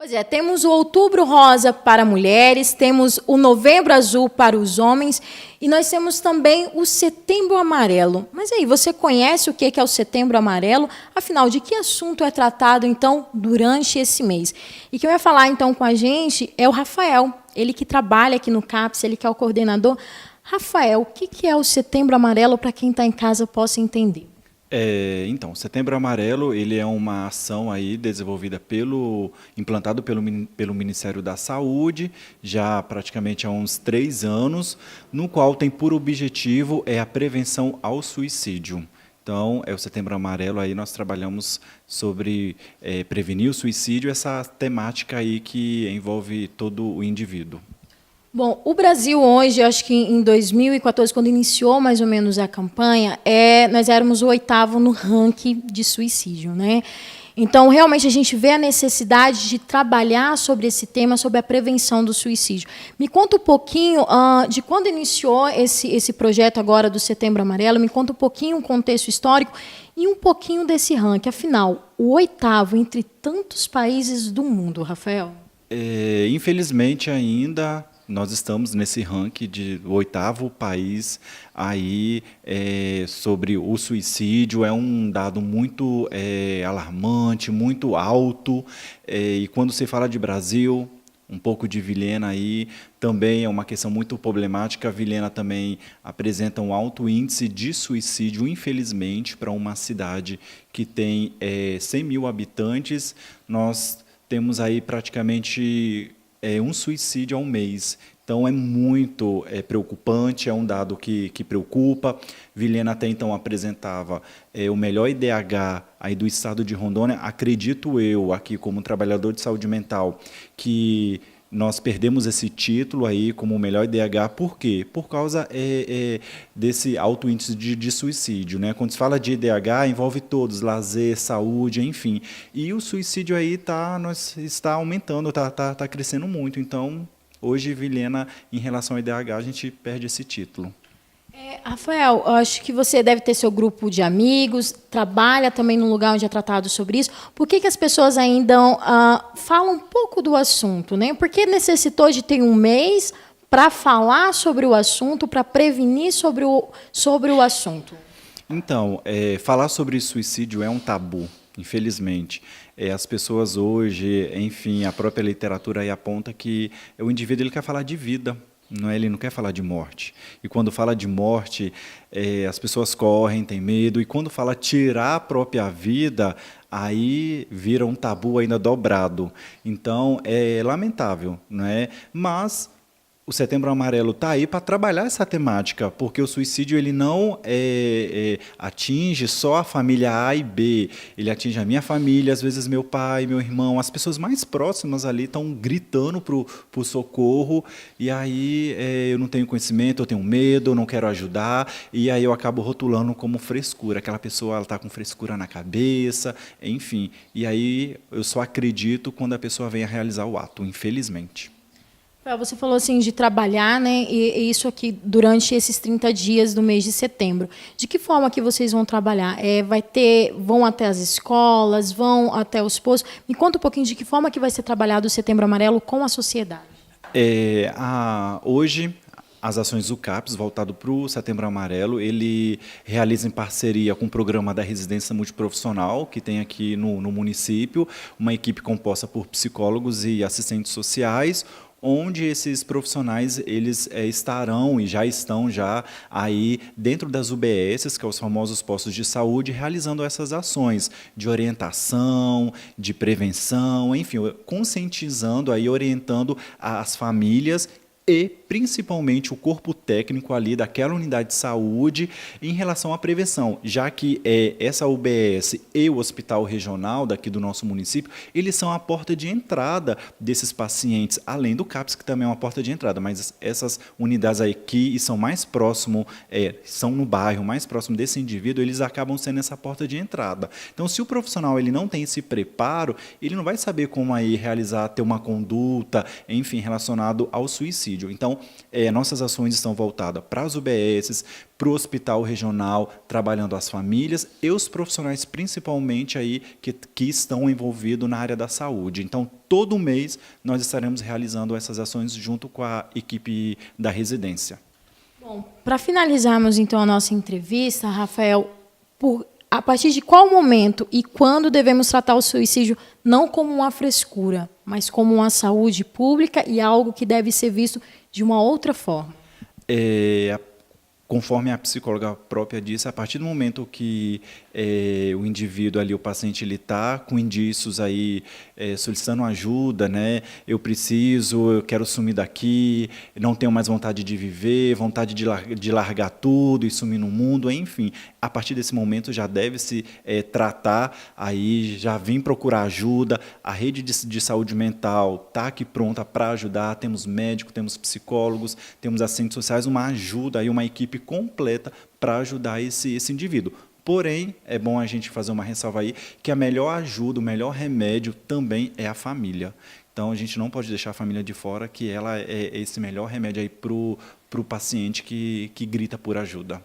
Pois é, temos o Outubro Rosa para mulheres, temos o Novembro Azul para os homens e nós temos também o Setembro Amarelo. Mas aí, você conhece o que é o Setembro Amarelo? Afinal, de que assunto é tratado, então, durante esse mês? E quem vai falar, então, com a gente é o Rafael, ele que trabalha aqui no CAPS, ele que é o coordenador. Rafael, o que é o Setembro Amarelo para quem está em casa possa entender? Então, Setembro Amarelo, ele é uma ação aí desenvolvida implantado pelo Ministério da Saúde, já praticamente há uns 3 anos, no qual tem por objetivo a prevenção ao suicídio. Então, é o Setembro Amarelo, aí nós trabalhamos sobre prevenir o suicídio, essa temática aí que envolve todo o indivíduo. Bom, o Brasil hoje, acho que em 2014, quando iniciou mais ou menos a campanha, nós éramos o 8º no ranking de suicídio, né? Então, realmente, a gente vê a necessidade de trabalhar sobre esse tema, sobre a prevenção do suicídio. Me conta um pouquinho de quando iniciou esse projeto agora do Setembro Amarelo, me conta um pouquinho o contexto histórico e um pouquinho desse ranking. Afinal, o 8º entre tantos países do mundo, Rafael. Infelizmente, ainda nós estamos nesse ranking de 8º país aí sobre o suicídio. É um dado muito alarmante, muito alto. E quando se fala de Brasil, um pouco de Vilhena aí também é uma questão muito problemática. Vilhena também apresenta um alto índice de suicídio, infelizmente, para uma cidade que tem 100 mil habitantes. Nós temos aí praticamente um suicídio ao mês. Então, é muito preocupante, é um dado que preocupa. Vilhena até então apresentava o melhor IDH aí do estado de Rondônia. Acredito eu, aqui como trabalhador de saúde mental, que nós perdemos esse título aí como o melhor IDH. Por quê? Por causa desse alto índice de suicídio, né? Quando se fala de IDH, envolve todos, lazer, saúde, enfim. E o suicídio aí está aumentando, está crescendo muito. Então, hoje, Vilhena, em relação ao IDH, a gente perde esse título. Rafael, eu acho que você deve ter seu grupo de amigos, trabalha também num lugar onde é tratado sobre isso. Por que as pessoas ainda falam um pouco do assunto, né? Por que necessitou de ter um mês para falar sobre o assunto, para prevenir sobre o assunto? Então, falar sobre suicídio é um tabu, infelizmente. As pessoas hoje, enfim, a própria literatura aí aponta que o indivíduo ele quer falar de vida. Não é? Ele não quer falar de morte. E quando fala de morte, as pessoas correm, têm medo. E quando fala tirar a própria vida, aí vira um tabu ainda dobrado. Então, é lamentável, não é? Mas o Setembro Amarelo está aí para trabalhar essa temática, porque o suicídio ele não atinge só a família A e B, ele atinge a minha família, às vezes meu pai, meu irmão, as pessoas mais próximas ali estão gritando para o socorro, e aí eu não tenho conhecimento, eu tenho medo, eu não quero ajudar, e aí eu acabo rotulando como frescura, aquela pessoa está com frescura na cabeça, enfim, e aí eu só acredito quando a pessoa vem a realizar o ato, infelizmente. Você falou assim de trabalhar, né? E isso aqui durante esses 30 dias do mês de setembro. De que forma que vocês vão trabalhar? Vão até as escolas, vão até os postos? Me conta um pouquinho de que forma que vai ser trabalhado o Setembro Amarelo com a sociedade. Hoje, as ações do CAPS, voltado para o Setembro Amarelo, ele realiza em parceria com o programa da residência multiprofissional, que tem aqui no município, uma equipe composta por psicólogos e assistentes sociais, onde esses profissionais eles estarão e já estão já aí dentro das UBSs, que são os famosos postos de saúde, realizando essas ações de orientação, de prevenção, enfim, conscientizando aí, orientando as famílias e principalmente o corpo técnico ali daquela unidade de saúde em relação à prevenção, já que essa UBS e o hospital regional daqui do nosso município, eles são a porta de entrada desses pacientes, além do CAPS, que também é uma porta de entrada, mas essas unidades aí que são mais próximo, são no bairro, mais próximo desse indivíduo, eles acabam sendo essa porta de entrada. Então, se o profissional ele não tem esse preparo, ele não vai saber como aí realizar, ter uma conduta, enfim, relacionado ao suicídio. Então, nossas ações estão voltadas para as UBSs, para o hospital regional, trabalhando as famílias e os profissionais, principalmente aí que estão envolvidos na área da saúde. Então, todo mês nós estaremos realizando essas ações junto com a equipe da residência. Bom, para finalizarmos então a nossa entrevista, Rafael, a partir de qual momento e quando devemos tratar o suicídio não como uma frescura, mas como uma saúde pública e algo que deve ser visto de uma outra forma? Conforme a psicóloga própria disse, a partir do momento que o indivíduo ali, o paciente, ele está com indícios aí solicitando ajuda, né? Eu quero sumir daqui, não tenho mais vontade de viver, vontade de largar tudo e sumir no mundo, enfim. A partir desse momento já deve-se tratar, aí já vim procurar ajuda, a rede de saúde mental está aqui pronta para ajudar, temos médicos, temos psicólogos, temos assistentes sociais, uma ajuda, aí uma equipe completa para ajudar esse indivíduo. Porém, é bom a gente fazer uma ressalva aí, que a melhor ajuda, o melhor remédio também é a família. Então, a gente não pode deixar a família de fora, que ela é esse melhor remédio aí para o paciente que grita por ajuda.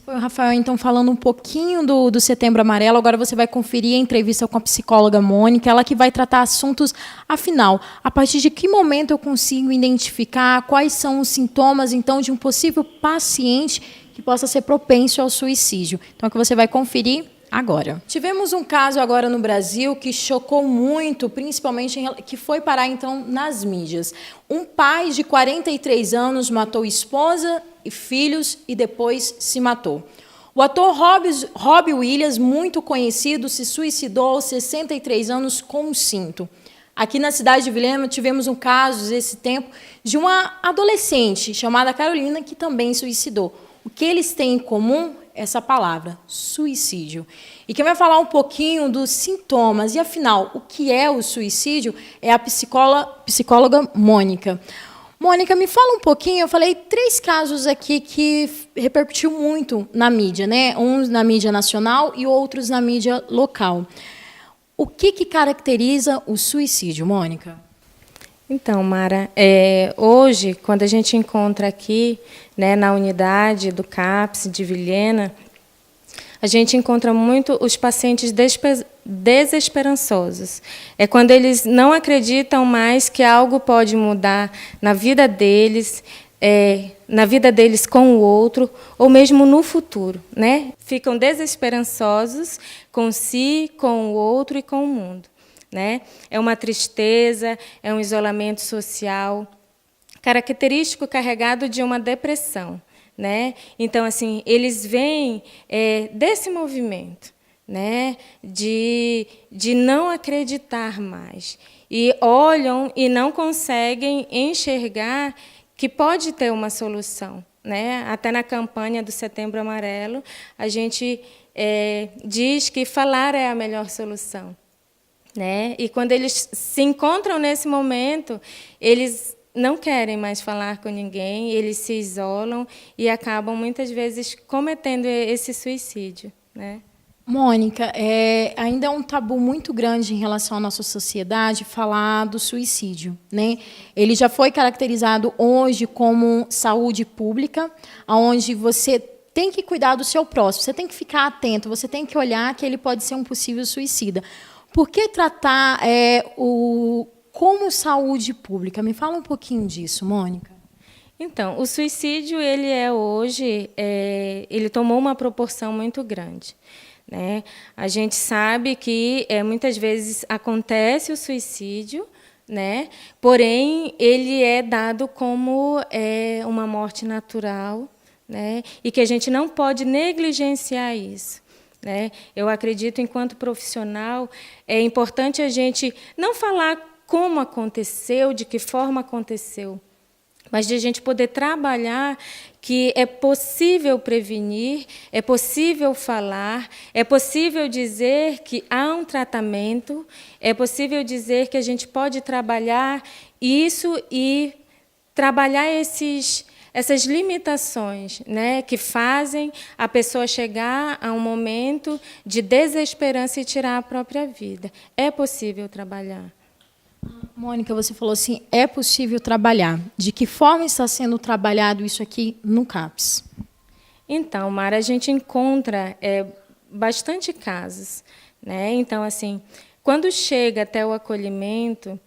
Foi o Rafael, então, falando um pouquinho do Setembro Amarelo. Agora você vai conferir a entrevista com a psicóloga Mônica, ela que vai tratar assuntos, afinal, a partir de que momento eu consigo identificar quais são os sintomas, então, de um possível paciente que possa ser propenso ao suicídio. Então, é que você vai conferir agora. Tivemos um caso agora no Brasil que chocou muito, principalmente que foi parar, então, nas mídias. Um pai de 43 anos matou esposa e filhos e depois se matou. O ator Robbie Williams, muito conhecido, se suicidou aos 63 anos com um cinto. Aqui na cidade de Vilhena tivemos um caso, esse tempo, de uma adolescente chamada Carolina que também suicidou. O que eles têm em comum? Essa palavra, suicídio. E quem vai falar um pouquinho dos sintomas e, afinal, o que é o suicídio é a psicóloga Mônica. Mônica, me fala um pouquinho, eu falei 3 casos aqui que repercutiu muito na mídia, né? Uns na mídia nacional e outros na mídia local. O que caracteriza o suicídio, Mônica? Então, Mara, hoje, quando a gente encontra aqui, né, na unidade do CAPS de Vilhena, a gente encontra muito os pacientes desesperançosos. É quando eles não acreditam mais que algo pode mudar na vida deles com o outro, ou mesmo no futuro, né? Ficam desesperançosos com si, com o outro e com o mundo. Né? É uma tristeza, é um isolamento social, característico carregado de uma depressão. Né? Então, assim, eles vêm desse movimento, né? de não acreditar mais, e olham e não conseguem enxergar que pode ter uma solução. Né? Até na campanha do Setembro Amarelo, a gente diz que falar é a melhor solução. Né? E quando eles se encontram nesse momento, eles não querem mais falar com ninguém, eles se isolam e acabam, muitas vezes, cometendo esse suicídio. Né? Mônica, ainda é um tabu muito grande em relação à nossa sociedade falar do suicídio. Né? Ele já foi caracterizado hoje como saúde pública, onde você tem que cuidar do seu próximo, você tem que ficar atento, você tem que olhar que ele pode ser um possível suicida. Por que tratar como saúde pública? Me fala um pouquinho disso, Mônica. Então, o suicídio, ele hoje, ele tomou uma proporção muito grande. Né? A gente sabe que muitas vezes acontece o suicídio, né? Porém, ele é dado como uma morte natural, né? E que a gente não pode negligenciar isso. Né? Eu acredito, enquanto profissional, é importante a gente não falar como aconteceu, de que forma aconteceu, mas de a gente poder trabalhar que é possível prevenir, é possível falar, é possível dizer que há um tratamento, é possível dizer que a gente pode trabalhar isso e trabalhar essas limitações, né, que fazem a pessoa chegar a um momento de desesperança e tirar a própria vida. É possível trabalhar. Mônica, você falou assim, é possível trabalhar. De que forma está sendo trabalhado isso aqui no CAPS? Então, Mara, a gente encontra bastante casos, né? Então, assim, quando chega até o acolhimento,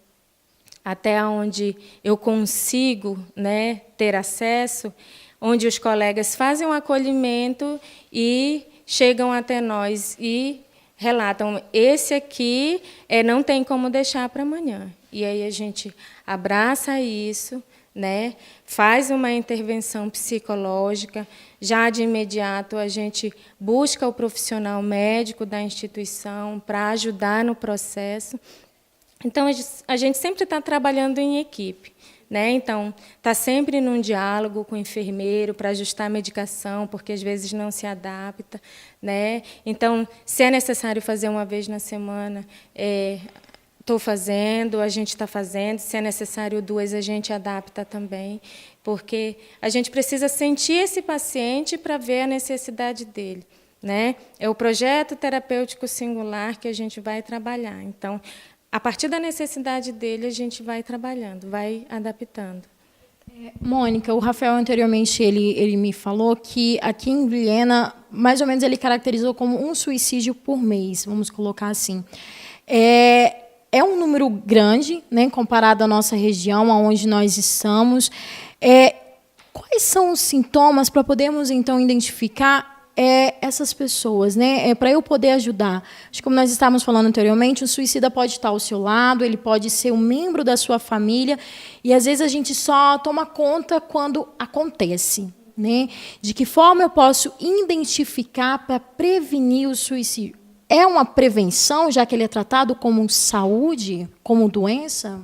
até onde eu consigo, né, ter acesso, onde os colegas fazem um acolhimento e chegam até nós e relatam, esse aqui não tem como deixar para amanhã. E aí a gente abraça isso, né, faz uma intervenção psicológica, já de imediato a gente busca o profissional médico da instituição para ajudar no processo. Então, a gente sempre está trabalhando em equipe, né? Então, está sempre num diálogo com o enfermeiro para ajustar a medicação, porque às vezes não se adapta, né? Então, se é necessário fazer uma vez na semana, estou fazendo, a gente está fazendo. Se é necessário 2, a gente adapta também, porque a gente precisa sentir esse paciente para ver a necessidade dele, né? É o projeto terapêutico singular que a gente vai trabalhar. Então, a partir da necessidade dele, a gente vai trabalhando, vai adaptando. Mônica, o Rafael anteriormente ele me falou que aqui em Vilhena, mais ou menos ele caracterizou como um suicídio por mês, vamos colocar assim. É um número grande, né, comparado à nossa região, onde nós estamos. Quais são os sintomas para podermos, então, identificar essas pessoas, né? Para eu poder ajudar. Acho que, como nós estávamos falando anteriormente, o suicida pode estar ao seu lado, ele pode ser um membro da sua família, e às vezes a gente só toma conta quando acontece, né? De que forma eu posso identificar para prevenir o suicídio? É uma prevenção, já que ele é tratado como saúde, como doença?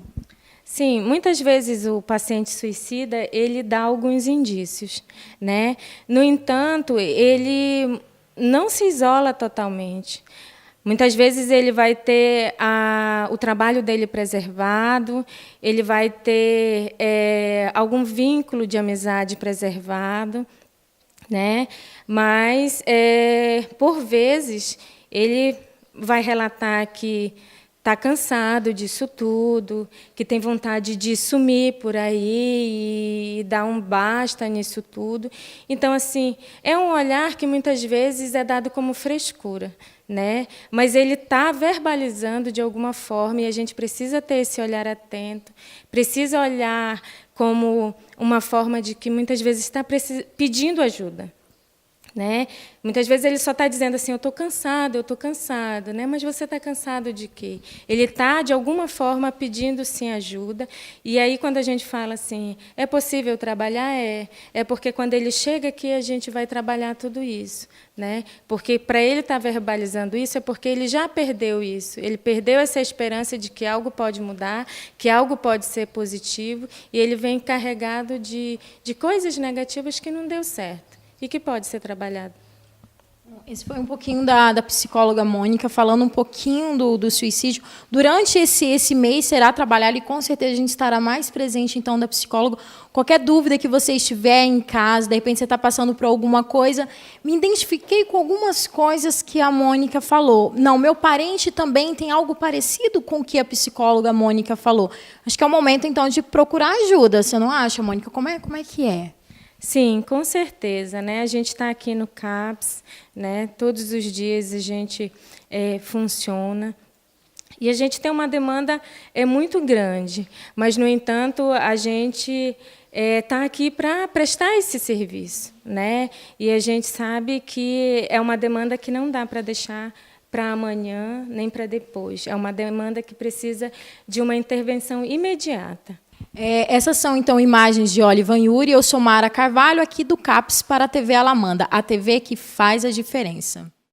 Sim, muitas vezes o paciente suicida, ele dá alguns indícios, né? No entanto, ele não se isola totalmente. Muitas vezes ele vai ter o trabalho dele preservado, ele vai ter algum vínculo de amizade preservado, né? Mas, por vezes, ele vai relatar que está cansado disso tudo, que tem vontade de sumir por aí e dar um basta nisso tudo. Então, assim, é um olhar que muitas vezes é dado como frescura, né? Mas ele está verbalizando de alguma forma e a gente precisa ter esse olhar atento, precisa olhar como uma forma de que muitas vezes está pedindo ajuda. Né? Muitas vezes ele só está dizendo assim, eu estou cansado, né? Mas você está cansado de quê? Ele está, de alguma forma, pedindo, sim, ajuda. E aí, quando a gente fala assim, é possível trabalhar? É porque quando ele chega aqui, a gente vai trabalhar tudo isso. Né? Porque, para ele estar verbalizando isso, é porque ele já perdeu isso. Ele perdeu essa esperança de que algo pode mudar, que algo pode ser positivo, e ele vem carregado de coisas negativas que não deu certo. E que pode ser trabalhado. Esse foi um pouquinho da psicóloga Mônica, falando um pouquinho do suicídio. Durante esse mês será trabalhado e, com certeza, a gente estará mais presente, então, da psicóloga. Qualquer dúvida que você estiver em casa, de repente você está passando por alguma coisa, me identifiquei com algumas coisas que a Mônica falou. Não, meu parente também tem algo parecido com o que a psicóloga Mônica falou. Acho que é o momento, então, de procurar ajuda. Você não acha, Mônica? Como é que é? Sim, com certeza, né? A gente está aqui no CAPS, né? Todos os dias a gente funciona. E a gente tem uma demanda muito grande, mas, no entanto, a gente está aqui para prestar esse serviço, né? E a gente sabe que é uma demanda que não dá para deixar para amanhã nem para depois. É uma demanda que precisa de uma intervenção imediata. Essas são, então, imagens de Olivan Yuri. Eu sou Mara Carvalho, aqui do CAPS para a TV Alamanda, a TV que faz a diferença.